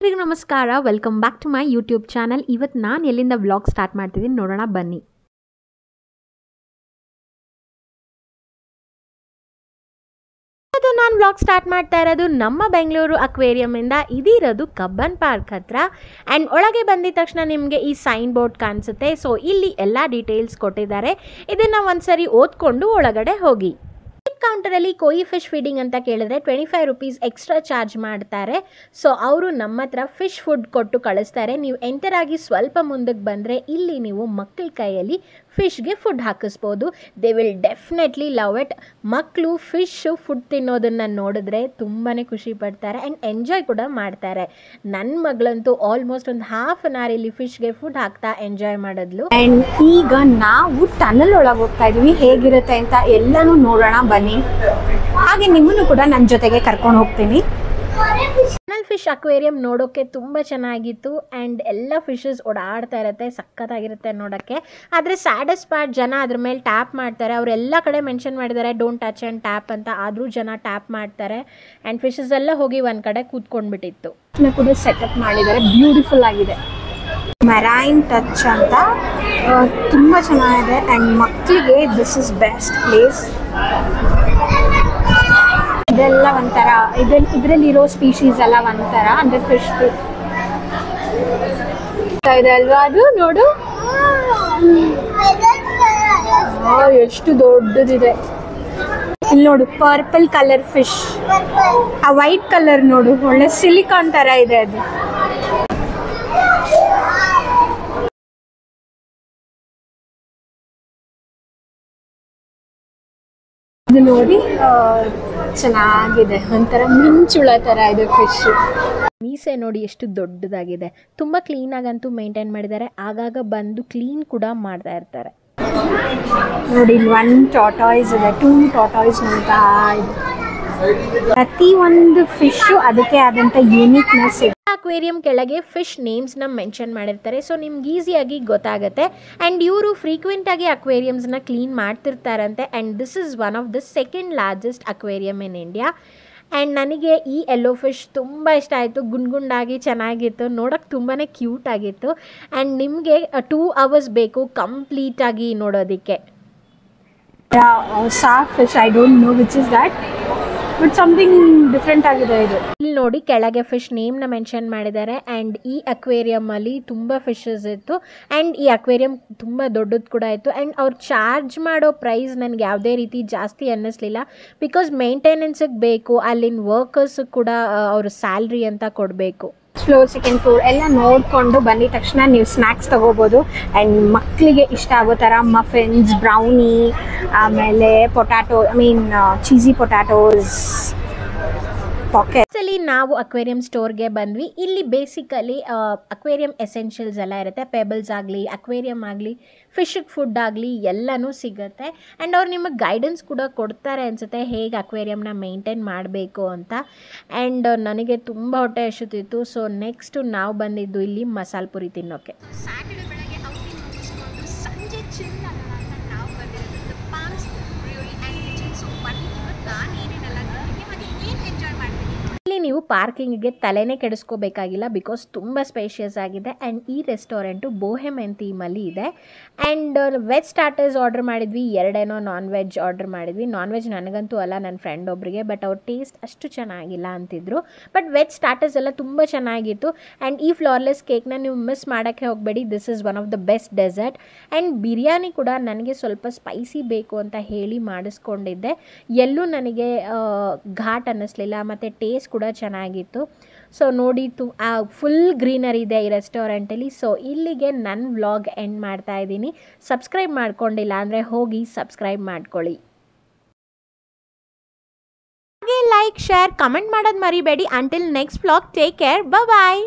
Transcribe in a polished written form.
ಎಲ್ರಿಗೂ ನಮಸ್ಕಾರ, welcome back to my YouTube channel. ಇವತ್ತು ನಾನು ಎಲ್ಲಿಂದ ವ್ಲಾಗ್ ಸ್ಟಾರ್ಟ್ ಮಾಡ್ತಿದ್ದೀನಿ ನೋಡೋಣ ಬನ್ನಿ. ಅದು ನಾನು ವ್ಲಾಗ್ ಸ್ಟಾರ್ಟ್ ಮಾಡ್ತಾ ಇರೋದು ನಮ್ಮ ಬೆಂಗಳೂರು ಅಕ್ವೇರಿಯಮಿಂದ. ಇದಿರೋದು ಕಬ್ಬನ್ ಪಾರ್ಕ್ ಹತ್ರ. ಆ್ಯಂಡ್ ಒಳಗೆ ಬಂದಿದ ತಕ್ಷಣ ನಿಮಗೆ ಈ ಸೈನ್ ಬೋರ್ಡ್ ಕಾಣಿಸುತ್ತೆ. ಸೊ ಇಲ್ಲಿ ಎಲ್ಲ ಡೀಟೇಲ್ಸ್ ಕೊಟ್ಟಿದ್ದಾರೆ. ಇದನ್ನು ಒಂದ್ಸರಿ ಓದ್ಕೊಂಡು ಒಳಗಡೆ ಹೋಗಿ. ಕೌಂಟರಲ್ಲಿ ಕೊಯಿ ಫಿಶ್ ಫೀಡಿಂಗ್ ಅಂತ ಕೇಳಿದ್ರೆ 25 ರೂಪೀಸ್ ಎಕ್ಸ್ಟ್ರಾ ಚಾರ್ಜ್ ಮಾಡ್ತಾರೆ. ಸೊ ಅವರು ನಮ್ಮ ಹತ್ರ ಫಿಶ್ ಫುಡ್ ಕೊಟ್ಟು ಕಳಿಸ್ತಾರೆ. ನೀವು ಎಂಟರ್ ಆಗಿ ಸ್ವಲ್ಪ ಮುಂದಕ್ಕೆ ಬಂದರೆ ಇಲ್ಲಿ ನೀವು ಮಕ್ಕಳ ಕೈಯಲ್ಲಿ ಫಿಶ್ಗೆ ಫುಡ್ ಹಾಕಿಸ್ಬೋದು. They will definitely love it. ಮಕ್ಕಳು ಫಿಶ್ ಫುಡ್ ತಿನ್ನೋದನ್ನು ನೋಡಿದ್ರೆ ತುಂಬಾ ಖುಷಿ ಪಡ್ತಾರೆ ಆ್ಯಂಡ್ ಎಂಜಾಯ್ ಕೂಡ ಮಾಡ್ತಾರೆ. ನನ್ನ ಮಗಳಂತೂ ಆಲ್ಮೋಸ್ಟ್ ಒಂದು ಹಾಫ್ ಆನ್ ಅವರ್ ಇಲ್ಲಿ ಫಿಶ್ಗೆ ಫುಡ್ ಹಾಕ್ತಾ ಎಂಜಾಯ್ ಮಾಡಿದ್ಲು. ಆ್ಯಂಡ್ ಈಗ ನಾವು ಟನಲ್ ಒಳಗೆ ಹೋಗ್ತಾ ಇದೀವಿ. ಹೇಗಿರುತ್ತೆ ಅಂತ ಎಲ್ಲನೂ ನೋಡೋಣ ಬನ್ನಿ. ಹಾಗೆ ನಿಮ್ಮನ್ನು ಕೂಡ ನನ್ನ ಜೊತೆಗೆ ಕರ್ಕೊಂಡು ಹೋಗ್ತೀನಿ. ಟನಲ್ ಫಿಶ್ ಅಕ್ವೇರಿಯಂ ನೋಡೋಕ್ಕೆ ತುಂಬ ಚೆನ್ನಾಗಿತ್ತು ಆ್ಯಂಡ್ ಎಲ್ಲ ಫಿಶಸ್ ಓಡಾಡ್ತಾ ಇರುತ್ತೆ, ಸಖತ್ತಾಗಿರುತ್ತೆ ನೋಡೋಕ್ಕೆ. ಆದರೆ ಸ್ಯಾಡೆಸ್ಟ್ ಪಾರ್ಟ್, ಜನ ಅದ್ರ ಮೇಲೆ ಟ್ಯಾಪ್ ಮಾಡ್ತಾರೆ. ಅವರೆಲ್ಲ ಕಡೆ ಮೆನ್ಷನ್ ಮಾಡಿದ್ದಾರೆ ಡೋಂಟ್ ಟಚ್ ಆ್ಯಂಡ್ ಟ್ಯಾಪ್ ಅಂತ. ಆದರೂ ಜನ ಟ್ಯಾಪ್ ಮಾಡ್ತಾರೆ ಆ್ಯಂಡ್ ಫಿಶಸ್ ಎಲ್ಲ ಹೋಗಿ ಒಂದು ಕಡೆ ಕೂತ್ಕೊಂಡ್ಬಿಟ್ಟಿತ್ತು. ಕೂಡ ಸೆಟಪ್ ಮಾಡಿದ್ದಾರೆ, ಬ್ಯೂಟಿಫುಲ್ ಆಗಿದೆ. ಮೆರೈನ್ ಟಚ್ ಅಂತ ತುಂಬ ಚೆನ್ನಾಗಿದೆ ಆ್ಯಂಡ್ ಮಕ್ಕಳಿಗೆ ದಿಸ್ ಇಸ್ ಬೆಸ್ಟ್ ಪ್ಲೇಸ್. ಇದೆಲ್ಲ ಒಂಥರ ಇದರಲ್ಲಿರೋ ಸ್ಪೀಶೀಸ್ ಎಲ್ಲ ಒಂಥರ ಅಂದರೆ ಫಿಶ್ ಇದೆ ಅಲ್ವಾ, ಅದು ನೋಡು ಎಷ್ಟು ದೊಡ್ಡದಿದೆ. ಇಲ್ಲಿ ನೋಡು ಪರ್ಪಲ್ ಕಲರ್ ಫಿಶ್, ಆ ವೈಟ್ ಕಲರ್ ನೋಡು, ಒಳ್ಳೆ ಸಿಲಿಕಾನ್ ಥರ ಇದೆ ಅದು. ಇದು ನೋಡಿ ಚೆನ್ನಾಗಿದೆ, ಒಂಥರ ಮಿಂಚುಳ ಥರ ಇದೆ ಫಿಶ್. ಮೀಸೆ ನೋಡಿ ಎಷ್ಟು ದೊಡ್ಡದಾಗಿದೆ. ತುಂಬ ಕ್ಲೀನಾಗಂತೂ ಮೇಂಟೈನ್ ಮಾಡಿದ್ದಾರೆ. ಆಗಾಗ ಬಂದು ಕ್ಲೀನ್ ಕೂಡ ಮಾಡ್ತಾ ಇರ್ತಾರೆ. ನೋಡಿ ಇಲ್ಲಿ 1 ಟಾಟಾಯ್ಸ್ ಇದೆ, 2 ಟಾಟಾಯ್ಸ್ ನೋಡ್ತಾ ಇದೆ. ಪ್ರತಿ ಒಂದು ಫಿಶು ಅದಕ್ಕೆ ಆದಂಥ ಯೂನಿಕ್ನೆಸ್ ಇದೆ. ಅಕ್ವೇರಿಯಂ ಕೆಳಗೆ ಫಿಶ್ ನೇಮ್ಸ್ನ ಮೆನ್ಷನ್ ಮಾಡಿರ್ತಾರೆ. ಸೊ ನಿಮ್ಗೆ ಈಸಿಯಾಗಿ ಗೊತ್ತಾಗುತ್ತೆ. ಆ್ಯಂಡ್ ಇವರು ಫ್ರೀಕ್ವೆಂಟಾಗಿ ಅಕ್ವೇರಿಯಮ್ಸ್ನ ಕ್ಲೀನ್ ಮಾಡ್ತಿರ್ತಾರಂತೆ. And this is one of the second largest aquarium in India. And ನನಗೆ ಈ ಯೆಲ್ಲೋ ಫಿಶ್ ತುಂಬ ಇಷ್ಟ ಆಯಿತು. ಗುಂಡಾಗಿ ಚೆನ್ನಾಗಿತ್ತು, ನೋಡೋಕ್ಕೆ ತುಂಬಾ ಕ್ಯೂಟ್ ಆಗಿತ್ತು. ಆ್ಯಂಡ್ ನಿಮಗೆ 2 ಅವರ್ಸ್ ಬೇಕು ಕಂಪ್ಲೀಟಾಗಿ ನೋಡೋದಕ್ಕೆ. ಸಾಫ್ fish, I don't know which is that, but something different ಆಗಿದೆ ಇದು. ಇಲ್ಲಿ ನೋಡಿ ಕೆಳಗೆ ಫಿಶ್ ನೇಮ್ನ ಮೆನ್ಷನ್ ಮಾಡಿದ್ದಾರೆ. ಆ್ಯಂಡ್ ಈ ಅಕ್ವೇರಿಯಮಲ್ಲಿ ತುಂಬ ಫಿಶಸ್ ಇತ್ತು ಆ್ಯಂಡ್ ಈ ಅಕ್ವೇರಿಯಂ ತುಂಬ ದೊಡ್ಡದು ಕೂಡ ಇತ್ತು. ಆ್ಯಂಡ್ ಅವ್ರು ಚಾರ್ಜ್ ಮಾಡೋ ಪ್ರೈಸ್ ನನಗೆ ಯಾವುದೇ ರೀತಿ ಜಾಸ್ತಿ ಅನ್ನಿಸ್ಲಿಲ್ಲ. ಬಿಕಾಸ್ ಮೇಂಟೆನೆನ್ಸಿಗೆ ಬೇಕು, ಅಲ್ಲಿನ ವರ್ಕರ್ಸ್ ಕೂಡ ಅವ್ರ ಸ್ಯಾಲ್ರಿ ಅಂತ ಕೊಡಬೇಕು. ಫ್ಲೋರ್, ಸೆಕೆಂಡ್ ಫ್ಲೋರ್ ಎಲ್ಲ ನೋಡಿಕೊಂಡು ಬಂದಿದ ತಕ್ಷಣ ನೀವು ಸ್ನ್ಯಾಕ್ಸ್ ತೊಗೋಬೋದು. ಆ್ಯಂಡ್ ಮಕ್ಕಳಿಗೆ ಇಷ್ಟ ಆಗೋ ಥರ ಮಫಿನ್ಸ್, ಬ್ರೌನಿ, ಆಮೇಲೆ ಪೊಟ್ಯಾಟೊ, ಚೀಸಿ ಪೊಟ್ಯಾಟೋಸ್, ಅಲ್ಲಿ ನಾವು ಅಕ್ವೇರಿಯಂ ಸ್ಟೋರ್ಗೆ ಬಂದ್ವಿ. ಇಲ್ಲಿ ಬೇಸಿಕಲಿ ಅಕ್ವೇರಿಯಂ ಎಸೆನ್ಷಿಯಲ್ಸ್ ಎಲ್ಲ ಇರುತ್ತೆ. ಪೆಬಲ್ಸ್ ಆಗಲಿ, ಅಕ್ವೇರಿಯಂ ಆಗಲಿ, ಫಿಶಿಗೆ ಫುಡ್ ಆಗಲಿ ಎಲ್ಲನೂ ಸಿಗುತ್ತೆ. ಆ್ಯಂಡ್ ಅವ್ರು ನಿಮಗೆ ಗೈಡೆನ್ಸ್ ಕೂಡ ಕೊಡ್ತಾರೆ ಅನಿಸುತ್ತೆ, ಹೇಗೆ ಅಕ್ವೇರಿಯಂನ ಮೇಂಟೈನ್ ಮಾಡಬೇಕು ಅಂತ. ಆ್ಯಂಡ್ ನನಗೆ ತುಂಬ ಹೊಟ್ಟೆ ಹಸಿತಿತ್ತು. ಸೊ ನೆಕ್ಸ್ಟು ನಾವು ಬಂದಿದ್ದು ಇಲ್ಲಿ ಮಸಾಲೆ ಪುರಿ ತಿನ್ನೋಕ್ಕೆ. ಸ್ಯಾಟರ್ಡೆ ಬೆಳಗ್ಗೆ ಔಟಿಂಗ್ ಮುಗಿಸ್ಕೊಂಡು ಸಂಜೆ ಚಿಲ್ ಆಗೋಣ ಅಂತ ನಾವು ಬಂದಿರೋದು ಪಾಮ್ಸ್ ಬ್ರೂಯರಿ ಆ್ಯಂಡ್ ಕಿಚನ್. ಸೊ ಬನ್ನಿ ಇವತ್ತು ನಾನು ಏನೇನೆಲ್ಲ ನೋಡ್ತೀನಿ ಮತ್ತು ಏನು ಎಂಜಾಯ್ ಮಾಡ್ತೀನಿ. ಇಲ್ಲಿ ನೀವು ಪಾರ್ಕಿಂಗಿಗೆ ತಲೆನೇ ಕೆಡಿಸ್ಕೋಬೇಕಾಗಿಲ್ಲ, ಬಿಕಾಸ್ ತುಂಬ ಸ್ಪೇಷಿಯಸ್ ಆಗಿದೆ. ಆ್ಯಂಡ್ ಈ ರೆಸ್ಟೋರೆಂಟು ಬೋಹೆಮೆನ್ ಥೀಮಲ್ಲಿ ಇದೆ. ಆ್ಯಂಡ್ ವೆಜ್ ಸ್ಟಾರ್ಟರ್ಸ್ ಆರ್ಡರ್ ಮಾಡಿದ್ವಿ, 2 ನಾನ್ ವೆಜ್ ಆರ್ಡರ್ ಮಾಡಿದ್ವಿ. ನಾನ್ ವೆಜ್ ನನಗಂತೂ ಅಲ್ಲ, ನನ್ನ ಫ್ರೆಂಡ್ ಒಬ್ಬರಿಗೆ, ಬಟ್ ಅವ್ರ ಟೇಸ್ಟ್ ಅಷ್ಟು ಚೆನ್ನಾಗಿಲ್ಲ ಅಂತಿದ್ರು. ಬಟ್ ವೆಜ್ ಸ್ಟಾರ್ಟರ್ಸ್ ಎಲ್ಲ ತುಂಬ ಚೆನ್ನಾಗಿತ್ತು. ಆ್ಯಂಡ್ ಈ ಫ್ಲಾರ್ಲೆಸ್ ಕೇಕ್ನ ನೀವು ಮಿಸ್ ಮಾಡೋಕ್ಕೆ ಹೋಗಬೇಡಿ, this is one of the best dessert. And biryani ಕೂಡ ನನಗೆ ಸ್ವಲ್ಪ ಸ್ಪೈಸಿ ಬೇಕು ಅಂತ ಹೇಳಿ ಮಾಡಿಸ್ಕೊಂಡಿದ್ದೆ. ಎಲ್ಲೂ ನನಗೆ ಘಾಟ್ ಅನ್ನಿಸ್ಲಿಲ್ಲ ಮತ್ತು ಟೇಸ್ಟ್ ಕೂಡ ಚೆನ್ನಾಗಿತ್ತು. ಸೊ ನೋಡಿ ಫುಲ್ ಗ್ರೀನರಿ ಇದೆ ಈ ರೆಸ್ಟೋರೆಂಟಲ್ಲಿ. ಸೊ ಇಲ್ಲಿಗೆ ನನ್ನ ವ್ಲಾಗ್ ಎಂಡ್ ಮಾಡ್ತಾ ಇದ್ದೀನಿ. ಸಬ್ಸ್ಕ್ರೈಬ್ ಮಾಡ್ಕೊಂಡಿಲ್ಲ ಅಂದರೆ ಹೋಗಿ ಸಬ್ಸ್ಕ್ರೈಬ್ ಮಾಡ್ಕೊಳ್ಳಿ. ಹಾಗೆ ಲೈಕ್, ಶೇರ್, ಕಮೆಂಟ್ ಮಾಡೋದು ಮರಿಬೇಡಿ. Until next vlog, take care, ಬಾಯ್.